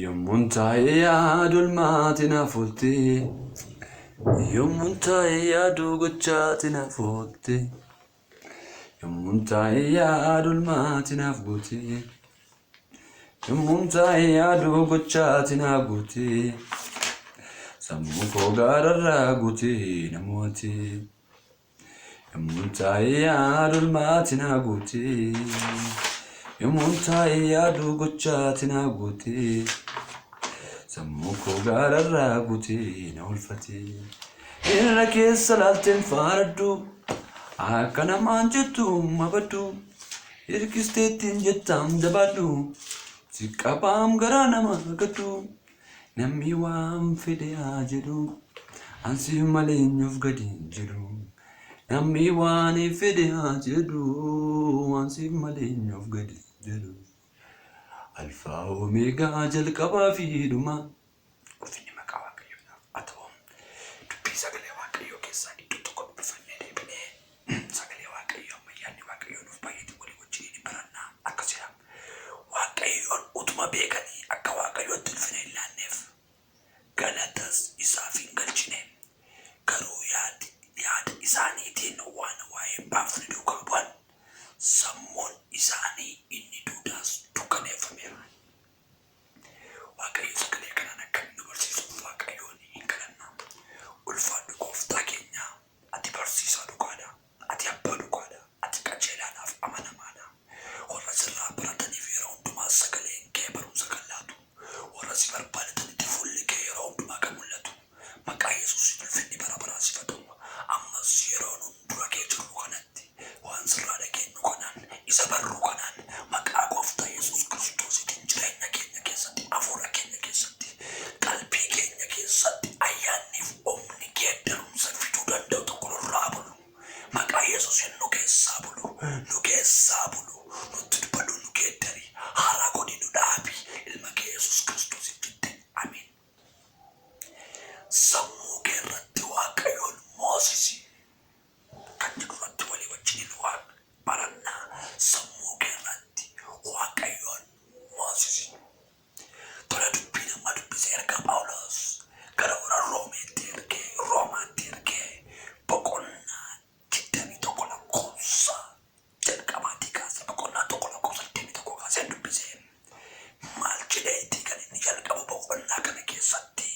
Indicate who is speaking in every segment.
Speaker 1: Yommuun taa'ee yaadul maatiin hafuutti. Yommuun taa'ee yaaduu gochaatiin hafuutti. Yommuun taa'ee yaadul maatiin hafuutti. Yommuun taa'ee yaaduu gochaatiin hafuutti. Sammuu koo gaararraa guutii namooti. Yommuun taa'ee yaadul maatiin hafuutti. Yommuun taa'ee yaaduu gochaatiin hafuutti. Sammuu koo gaararraa guutii na ulfate. Irra keessa laalteen faaradhu. Akka namaan jettu mabaddu. Hirkisteettiin jettaan jabaadhu. Si qabaam garaa nama gaddu. Namni waan fedhe haa jedhu. Ansi malee eenyuuf gadi jedhu. Namni waan fedhe haa jedhu. Ansi malee eenyuuf gadi jedhu. Alfaa Omeegaa jalqabaa fi dhuma. Ulfinni maqaa Waaqayyoodhaaf haa ta'u. Dubbii sagalee Waaqayyoo keessaa iddoo tokko dubbifannee deebinee sagalee Waaqayyoo ammayyaanni Waaqayyoo nuuf baay'eetti walii wajjin ni barannaa. Akkasuma Waaqayyoon utuma beekanii akka Waaqayyootti ulfina hin laanneef galatas isaaf hin galchine. Garuu yaada isaaniitiin waan waa'ee baafne duukaa bu'an sammuun isaanii inni duudaas dukkaneeffameera. Waaqayyo sagalee kanaan akka inni barsiisuuf Waaqayyoon hin kadhanna. Ulfaadhu gooftaa keenya, ati barsiisaa dhugaadha, ati abbaa dhugaadha, ati qajeelaadhaaf amanamaadha. Warra sirraa barataniif yeroo hundumaa sagaleen kee barumsa kan laatu, warra si barbaadatanitti fuulli kee yeroo hundumaa kan mul'atu. Maqaa Yesuusiin ulfinni bara baraa siifatu. Ammas yeroo nun dura kee jirru kanatti waan sirraa dhageenyu kanaan isa barruu kanaan maqaa gooftaa Yesuus Kiristoositiin jireenya keenya keessatti, hafuura keenya keessatti, qalbii keenya keessatti ayyaanniif humni geeddarumsa fiduu danda'u tokko nurraa bulu. Maqaa Yesuusiin nu keessaa bulu, nu keessaa bulu, nutti dubbadhu, nu geeddari, haaraa godhi, nu dhaabi. Ilma kee Yesuus Kiristoositti. Amiin. Sammuu kee irratti Waaqayyoon moosisi. Kan jedhurratti walii wajjin barannaa. Sammuu kee irratti Waaqayyoon moosisi. Tola dubbii nama dubbisee erga Phaawulos gara warra Roomaatti ergee boqonnaa 21 lakkoofsa jalqabaatii kaasee boqonnaa 21 kaasee dubbisee maal jedheetii kan inni jalqabu boqonnaa kana keessatti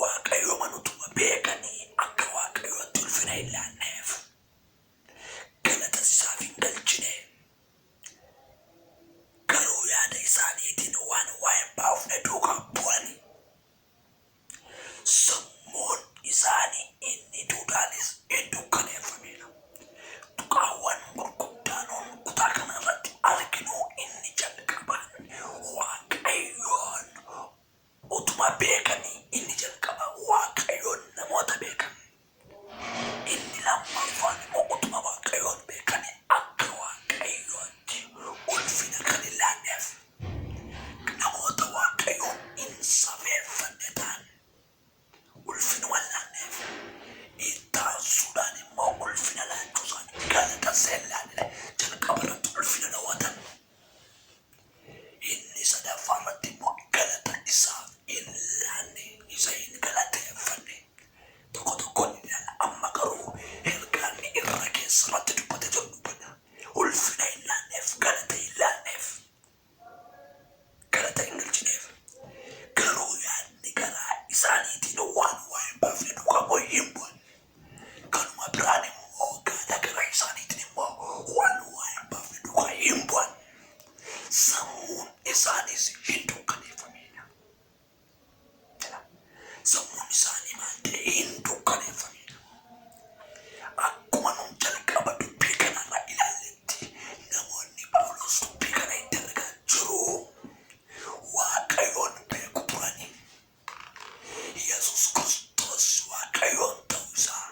Speaker 1: Waaqayyo manutuma beekanii akka Waaqayyootti ulfina hin laanneef galatas isaaf hin galchine. Garuu yaada isaaniitiin waan waa'ee baafne duukaa bu'anii sammuun isaanii inni duudaanis hin dukkaneeffameera. Tuqaawwan gurguddaan kutaa kana irratti arginu inni jalqabaan Waaqayyoon utuma beekanii inni jalqaba Waaqayyoon namoota beekan. Inni lammaffaan immoo utuma Waaqayyoon beekanii akka Waaqayyootti ulfina kan hin laanneef namoota Waaqayyoon hin safeeffanne ta'an ulfina waan laanneef ittaansuudhaan immoo ulfina laachuusaan galata seellaanile jalqaba irratti ulfina daawwatan. Inni sadaffaa irratti immoo galata isaa hin laanne, isa hin galateeffanne. Tokko tokkoon ni ilaala. Amma garuu ergaan irra keessa irratti dubbate jiru dubbata. Ulfina hin laanneef, galata hin laanneef, galata hin galchineef. Garuu yaadni garaa isaaniitiin waan waa'ee baafne duukaa bu'e hin bu'an. Kanuma biraan immoo gaada garaa isaaniitiin immoo waan waa'ee baafne duukaa hin bu'an. Sammuun isaanis hin dukkaneeffamedha. Sammuun isaanii maal ta'e hin dukkaneeffamedha. Akkuma nun jalqaba dubbii kanarra ilaalletti namoonni Phaawulos dubbii kana itti argaa jiru. Waaqayyoon beeku turani. Yesuus Kiristoos Waaqayyoon ta'uu isaa,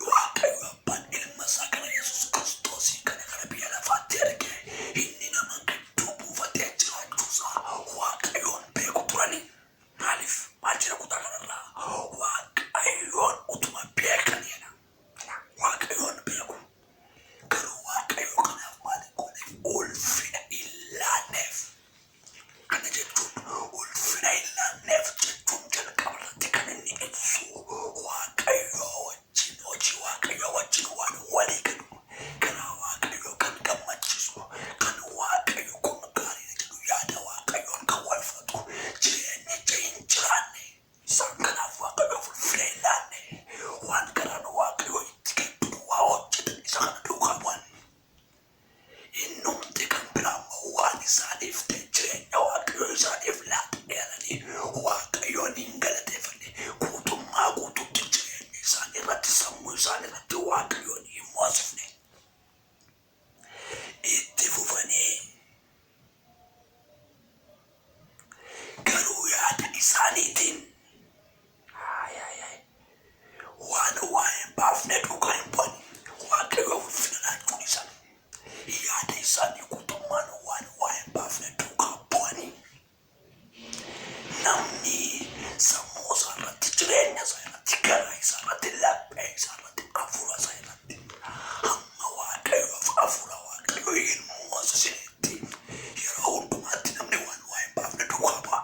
Speaker 1: Waaqayyo abbaan ilma isaa kana Yesuus Kiristoosii kana gara biyya lafaatti ergee inni nama gidduu buufatee jiraachuu isaa Waaqayyoon beeku turani. Maaliif maal jira kutaa kanarraa? Waaqayyoon sammuu isaa irratti, jireenya isaa irratti, garaa isaa irratti, laphee isaa irratti, hafuura isaa irratti hamma Waaqayyoof hafuura Waaqayyoo hin moosisinitti yeroo hundumaatti namni waan waa'ee hin baafne duukaa bu'a.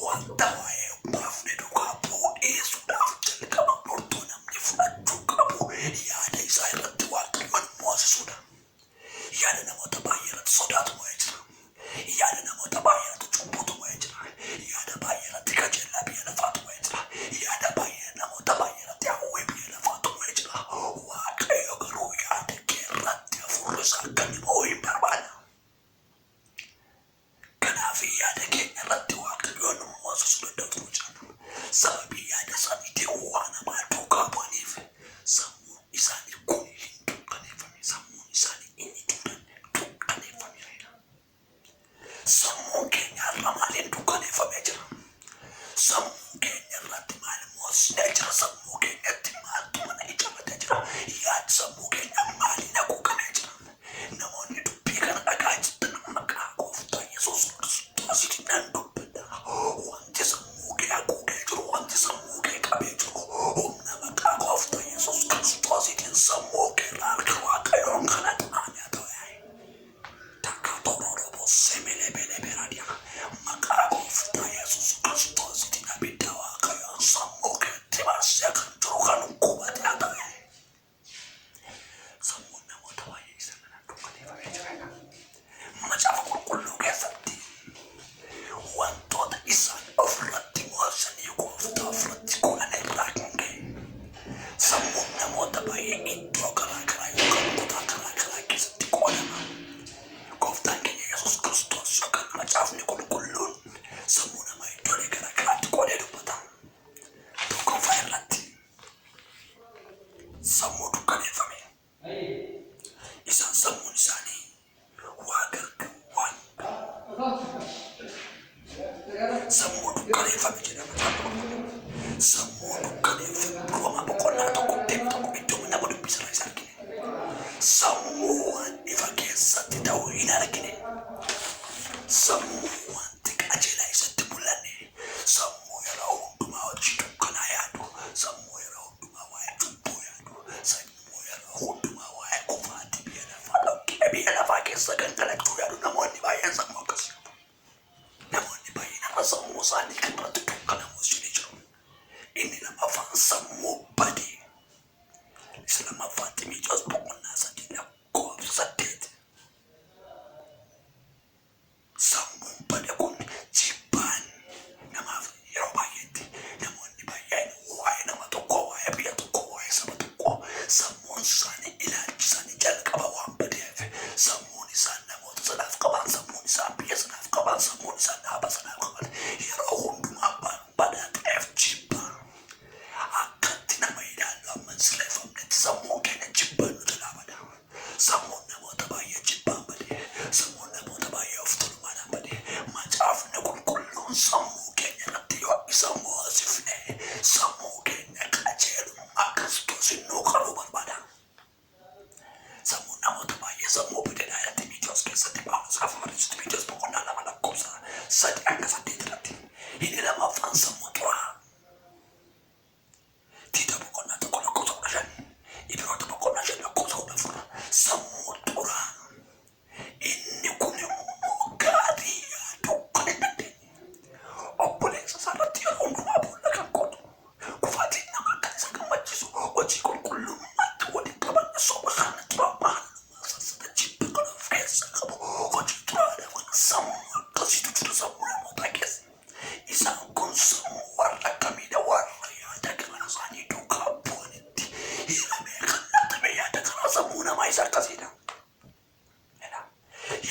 Speaker 1: Wanta waa'ee hin baafne duukaa bu'uu dhiisuudhaaf jalqaba murtoo namni fudhachuu qabu yaada isaa irratti Waaqayyoon moosisuudha. Yaada namoota baay'ee irratti sodaatu mo'ee jira. Yaada namoota baay'ee irratti cubbuutu mo'ee jira. Yaada baay'ee irratti qajeelaa biyya lafaatu mo'ee jira. Yaada baay'ee namoota baay'ee irratti hawwii biyya lafaatu mo'ee jira. Waaqayyo garuu yaada kee irratti hafuurri isaa akka inni mo'u hin barbaada. Kanaaf yaada keenya irratti Waaqayyoon moosisuu danda'utu jira. Sababii yaada isaaniitiin waan hamaa duukaa bu'aniif sammuun isaanii kun hin dukkaneeffame. Sammuun isaanii inni dukkaneeffameera. Sammuun keenya irra maaliin dukkaneeffamee jira? Sammuu keenya irratti maal moosisee jira? Sammuu keenyatti maaltu mana ijaarratee jira? Yaadi sammuu keenya maaliin haguugamee jira? Namoonni dubbii kana dhagaa jirtan maqaa Gooftaa Yesuus Kiristoosiin nan dubbadha. Wanti sammuu kee haguugee jiru, wanti sammuu kee qabee jiru, humna maqaa Gooftaa Yesuus Kiristoosiin sammuu kee irraa harka Waaqayyoon kana ta'anii haa ta'u. Takka tororoboo semelee beelee beeraadha. Maqaa Gooftaa Yesuus Kiristoosiin abidda Waaqayyoon sammuu keetti marsee kan jiru kan qubate haa ta'u. Sammuun namoota baay'ee isa kana dukkaneeffamee jira. Macaafa qulqulluu keessatti wantoota isaan ofirratti moosanii Gooftaa ofirratti godhan irraa kan ka'e sammuun namoota baay'ee iddoo garaagaraa yookaan kutaa garaagaraa keessatti qoodama. Gooftaan keenya Yesuus Kiristoos yookaan macaafni qulqulluun sammuu namaa iddoolee garaagaraatti qoodee dubbata. Tokkoffaa irratti sammuu dukkaneeffame. Isaan sammuun isaanii sammuu dukkaneeffame jedhama. Sammuu dukkaneeffame Roomaa boqonnaa tokko deemu tokko iddoo nama dubbisarraa isa argine. Sammuu waan ifa keessatti ta'uu hin argine. Sammuu wanti qajeelaa isatti mul'anne. Sammuu yeroo hundumaa hojii dukkanaa yaadu. Sammuu yeroo hundumaa waa'ee cubbuu yaadu. Sammuu yeroo hundumaa waa'ee kufaatii biyya lafaa dhoqqee biyya lafaa keessa gangalachuu yaadu. Namoonni baay'een sammuu akkasii qabu. Namoonni baay'een irra sammuu isaanii kan irratti dukkanamus jiru. Inni lamaffaan sammuu badee. Isa lamaffaan Xiimotewos boqonnaa 3:8. Sammuun badee kun jibbaan namaaf yeroo baay'eetti namoonni baay'een waa'ee nama tokkoo, waa'ee biyya tokkoo, waa'ee saba tokkoo sammuun isaanii ilaalchi isaanii jalqaba waan badeef sammuun isaan namoota sanaaf qaban, sammuun isaan biyya sanaaf qaban, sammuun isaan dhaaba sanaaf qaban yeroo hundumaa badaa ta'eef jibbaa. Akkatti nama ilaallu amma sileeffamnetti sammuun keenya jibbaan nuti laabada. Sammuun namoota baay'ee jibbaan badee, sammuun namoota baay'ee of tolummaan badee. Macaafni qulqulluun sammuu keenya irratti yoo isa moosifne sammuu keenya qajeelummaa Kiristoosiin nuu qaruu barbaada. Sammuun namoota baay'ee sammuu badeedhaa jedha Xiimotewos keessatti Phaawulos Hafuurichi Xiimotewos boqonnaa 2:3-8 irratti. Inni lamaffaan sammuu xuraa'aa. Tiito boqonnaa 1:15, Ibroota boqonnaa 5:14. Sammuu xuraa'aa. Inni kun immoo gaarii yaaduu kan hin dandeenye. Obboleessa isaa irratti yeroo hundumaa boolla kan qotu. Kufaatiin nama akka isa gammachiisu hojii qulqullummaatti waliin qaban soba kana xuraa'aa halluu sassata jibba kan of keessa qabu. Hojii xuraa'aadhaaf kan sammuu akkasiitu jira sammuu namootaa keessa. Isaan kun sammuu warra akkamiidha? Warra yaada garaa isaanii duukaa bu'anitti hiramee kan laatame yaada garaa sammuu namaa isa akkasiidha.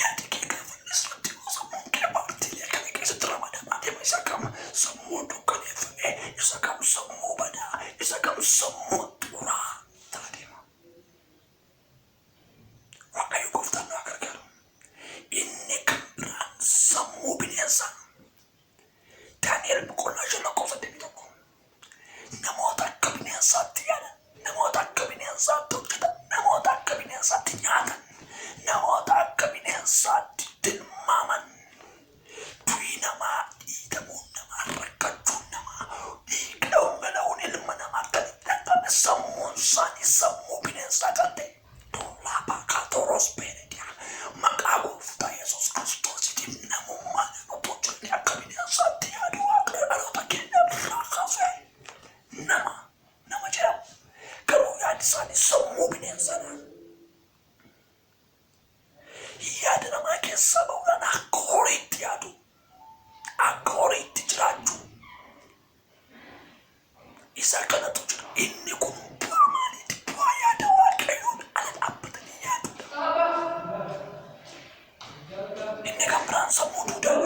Speaker 1: Yaadi kee gaafa inni irratti sammuun kee paartiilee kana keessatti ramadamaa deema. Isa kam sammuu dukkaneeffame, isa kam sammuu badaa, isa kam sammuu xuraa'aa ta'aa deema. Waaqayyo Gooftaan nu haa gargaaru. Inni kan biraan sammuu bineensaa. Daani'el boqonnaa 5:81. Namoota akka bineensaatti yaadan, namoota akka bineensaatti hojjetan, namoota akka bineensaatti nyaatan, namoota akka bineensaatti tilmaaman. Du'i namaa dhiitamuun namaa positive namummaa bobbojjonni akka bineensaatti yaadu waaqayyo dhaloota keenya irraa kaasee nama jedhamu garuu yaadi isaanii sammuu bineensadha. Yaada namaa keessa ba'uudhaan akka horiitti yaadu, akka horiitti jiraachuu. Isa kanatu jira. Inni kun bu'aa maaliiti? Bu'aa yaada waaqayyoon ala dhaabbatanii yaadudha. Inni kan biraan sammuu duudaa